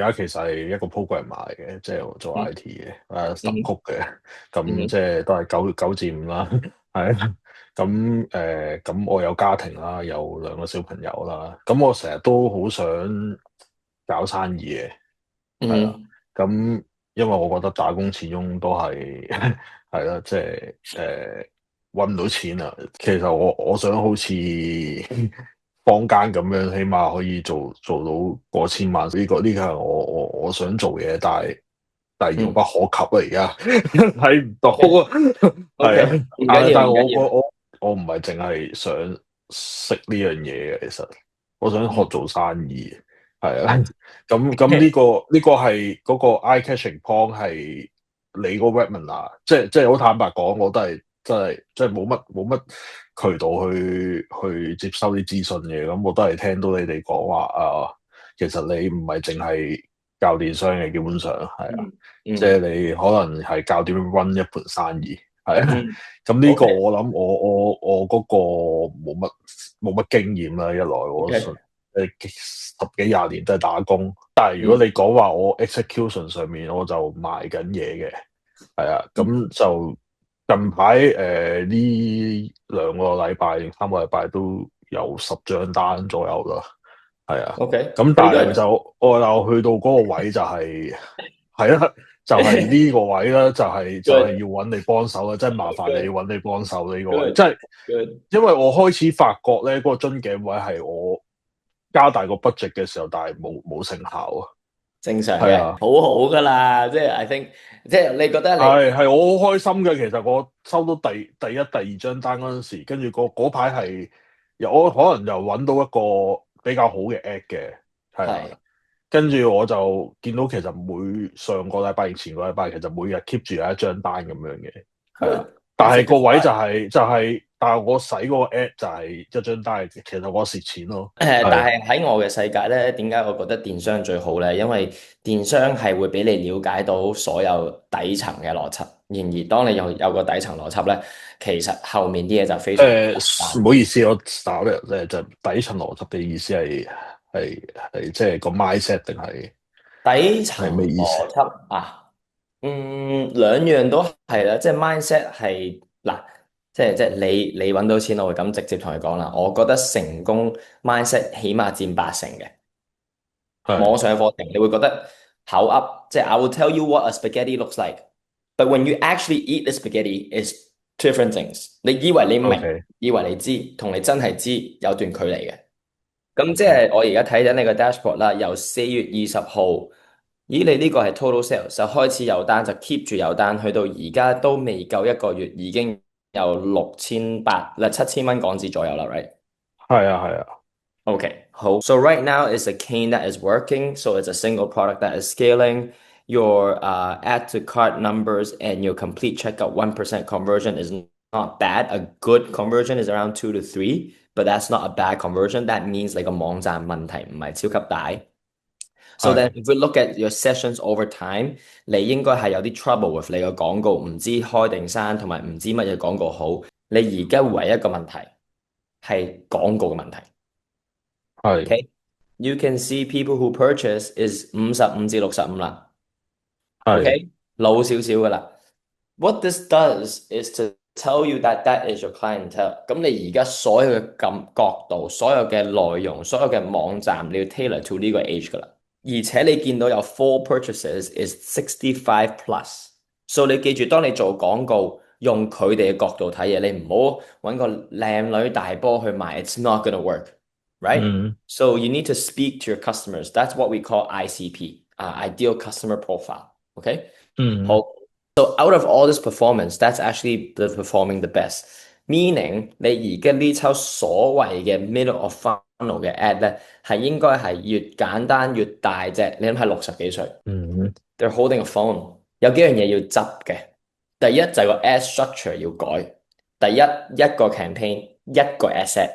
而家其實係一個 programmer 嘅，即係我做 嗯 IT 嘅，十嗯曲嘅，咁嗯即係都係九至五啦，係啊。咁我有家庭啦，有2個小朋友啦，咁我成日都好想搞生意嘅，係啦。嗯咁因為我覺得打工始終都係係啦，即係搵唔到錢啊。其實我想好似坊間咁樣，起碼可以做到過千萬。呢個係我想做嘢，但係遙嗯不可及啊！而家睇唔到啊，係啊。，OK，唔緊要，但係唔緊要。我唔係淨係想識呢樣嘢嘅，其實我想學嗯做生意，係啊。咁呢個係嗰個 eye catching point 係你個 webinar，即係好坦白講，我都係真係冇乜渠道去接收啲資訊嘅，咁我都係聽到你哋講話啊，其實你唔係淨係教電商嘅，基本上係啊，嗯即係嗯你可能係教點樣 run 一盤生意，係啊。嗯咁呢個，OK 我諗我嗰個冇乜經驗啦，一來我 OK，10幾20年都係打工，但係如果嗯你講話我 execution 上面我就賣緊嘢嘅，係啊。嗯咁就近排呢2個禮拜3個禮拜都有10張單左右啦，係啊。咁，OK，pretty 但係 good。我又去到嗰個位就係啊，就係呢個位啦，就係 Good 要揾你幫手啦，真係麻煩你揾你幫手呢個位，即 good 係 good，因為我開始發覺咧，嗰個樽頸位係我加大個 budget 嘅時候，但係冇成效啊。正常嘅，係啊，好好噶啦。即係 I think，即係你覺得你係我好開心嘅。其實我收到第一、第二張單嗰陣時，跟住嗰排係我可能又揾到一個比較好嘅 ad 嘅，係啊。係跟住我就見到其實上個禮拜、前個禮拜，其實每日 keep 住有1張單咁樣嘅，係啊。但 good，that's a 係個 good 位就 start。係，但係我使嗰個 app 就係1張單，其實我蝕錢咯。但係係喺我嘅世界咧，點解我覺得電商最好咧？因為電商係會俾你了解到所有底層嘅邏輯。然而，當你有個底層邏輯咧，其實後面啲嘢就非常簡單。唔好意思，我打入就底層邏輯嘅意思係即係個 mindset 定係底層咩意思？邏輯啊，兩樣都係啦，即係 mindset 係嗱，即係你揾到錢，我會咁直接同你講啦。我覺得成功 mindset 起碼佔80嘅。網係上課程你會覺得口噏，即係 I will tell you what a spaghetti looks like，but when you actually eat the spaghetti is two different things。你以為你明，，OK。以為你知，同你真係知有段距離嘅。咁即係我而家睇緊你個 dashboard 啦，由4月20號，咦你呢個係 total sales，就開始有單就 keep 住有單，去到而家都未夠一個月，已經有68007000蚊港紙左右啦，right？係啊係啊。Okay, whole. So right now it's a cane that is working. So it's a single product that is scaling. Your add to cart numbers and your complete checkout 1% conversion is not bad. A good conversion is around 2 to 3, but that's not a bad conversion. That means 你個網站問題唔係超級大。So then 係 if we look at your sessions over time，你應該係有啲 trouble with 你個廣告，唔知開定刪，同埋唔知乜嘢廣告好。你而家唯一一個問題係廣告嘅問題。係 Okay, you can see people who purchase is 55至65啦。係 Okay，老少少噶啦。What this does is to tell you that that is your clientele。咁你而家所有嘅角度、所有嘅內容、所有嘅網站，你要 tailor to 呢個 age 噶啦。而且你見到有 four purchases is 65 plus。So 你記住，當你做廣告，用佢哋嘅角度睇嘢，你唔好揾個靚女大波去賣，it's not gonna work。Right? 嗯 So you need to speak to your customers. That's what we call ICP, ideal customer profile. Okay? 好。嗯 So out of all this performance, that's actually the performing the best. Meaning 你而家呢抽所謂嘅 middle of funnel 嘅 ad 咧，係應該係越簡單越大隻。你諗下60幾歲嗯，they're holding a phone，有幾樣嘢要執嘅。第一就係個 ad structure 要改。第一個 campaign 一個 asset。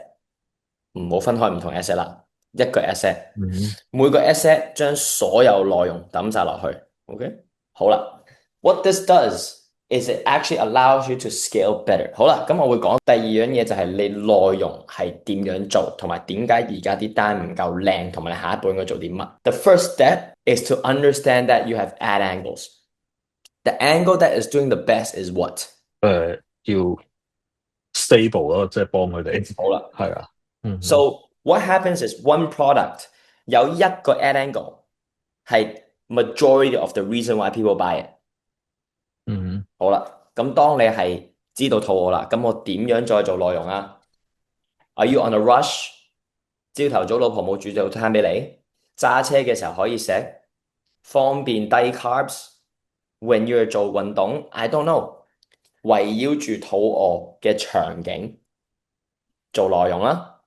唔好分開唔同 asset 啦，一個 asset，嗯每個 asset 將所有內容抌晒落去，OK？好啦，what this does is it actually allows you to scale better。好啦，咁我會講第二樣嘢就係你內容係點樣做，同埋點解而家啲單唔夠靚，同埋你下一步應該做啲乜。The first step is to understand that you have ad angles. The angle that is doing the best is what? 要 stable 咯，即係幫佢哋。好啦。係啊，嗯哼，So what happens is one product 有一個 ad angle 係 majority of the reason why people buy it。嗯好啦，咁當你係知道肚餓啦，咁我點樣再做內容啊？Are you on a rush？朝頭早老婆冇煮早餐俾你，揸車嘅時候可以食，方便低 carbs。When you 做運動，I don't know，圍繞住肚餓嘅場景做內容啦。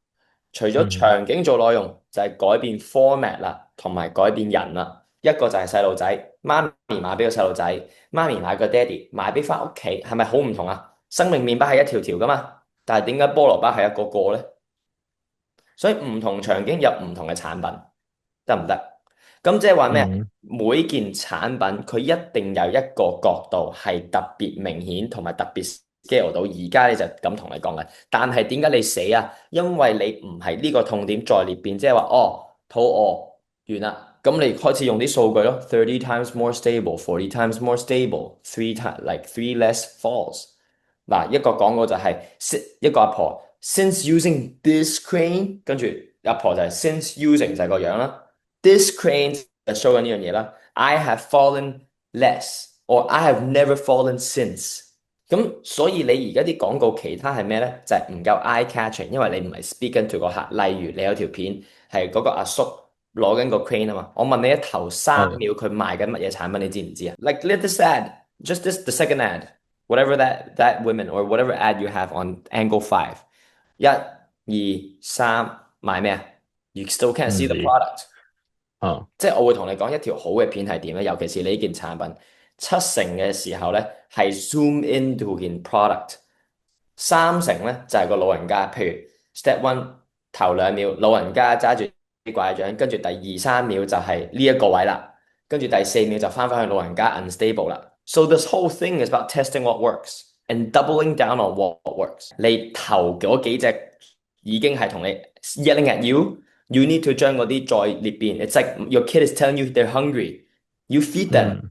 除咗嗯場景做內容，就係改變 format 啦，同埋改變人啦。一個就係細路仔，媽咪買俾個細路仔，媽咪買個爹哋買俾翻屋企，係咪好唔同啊？生命麵包係一條條噶嘛，但係點解菠蘿包係一個個咧？所以唔同場景有唔同嘅產品，得唔得？咁即係話咩？嗯每件產品佢一定有一個角度係特別明顯同埋特別 scale 到。而家你就咁同你講嘅，但係點解你死啊？因為你唔係呢個痛點再裂變，即係話哦，肚餓完啦，咁你開始用啲數據咯，30 times more stable, 40 times more stable, three less falls。嗱，一個廣告就係、一個阿婆 since using this crane，跟住阿婆就係 since using 就係個樣啦。This crane 就 show 緊呢樣嘢啦。I have fallen less or I have never fallen since。咁所以你而家啲廣告其他係咩咧？就係唔夠 eye catching，因為你唔係 speaking to 個客。例如你有條片係嗰個阿叔攞緊個 crane 啊嘛，我問你一頭3係秒佢賣緊乜嘢產品，你知唔知啊？Like let this ad, just this the second ad, whatever that women or whatever ad you have on angle 5，一、二、三，賣咩啊？You still can't see the 唔知 product。啊，即係我會同你講一條好嘅片係點咧，尤其是你呢件產品，70%嘅時候咧係 zoom into 件 product，30%咧就係個老人家，譬如 step one 頭2秒老人家揸住啲拐杖，跟住第2、3秒就係呢一個位啦，跟住第4秒就翻去老人家 unstable 啦。So this whole thing is about testing what works and doubling down on what works。你頭嗰幾隻已經係同你 yelling at you。You need to 將嗰啲再裂變。It's like your kid is telling you they're hungry. You feed them.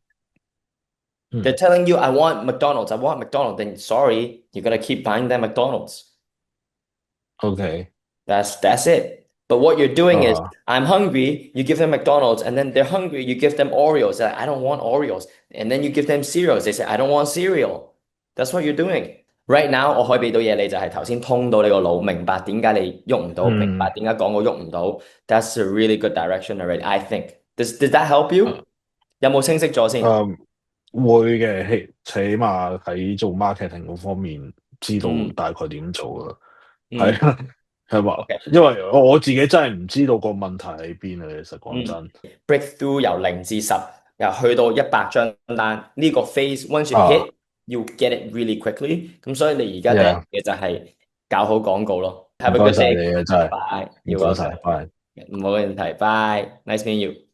嗯 They're 嗯 telling you, I want McDonald's. I want McDonald's. Then sorry, you gotta keep buying them McDonald's. ，OK，That's it. But what you're doing is, 啊 I'm hungry. You give them McDonald's, and then they're hungry. You give them Oreos. They're like, I don't want Oreos. And then you give them cereals. They say, I don't want cereal. That's what you're doing. Right now，我可以俾到嘢你，就係頭先通到你個腦，明白點解你喐唔到，明白嗯點解廣告喐唔到。That's a really good direction already, I think. Does that help you？有冇清晰咗先？會嘅，起碼喺做 marketing 嗰方面知道嗯大概點做啦。嗯係啊，係嘛？，OK，因為我自己真係唔知道個問題喺邊啊，其實講嗯真。，breakthrough 由0至10，又去到100張單，呢個 phase once you 啊 hit，you get it really quickly。咁所以你而家第，yeah，一嘢就係搞好廣告咯。唔 Have a 該 good 晒 day，你啊，真係拜拜，唔 you're 該晒，welcome，拜。冇問題，拜，nice meeting you。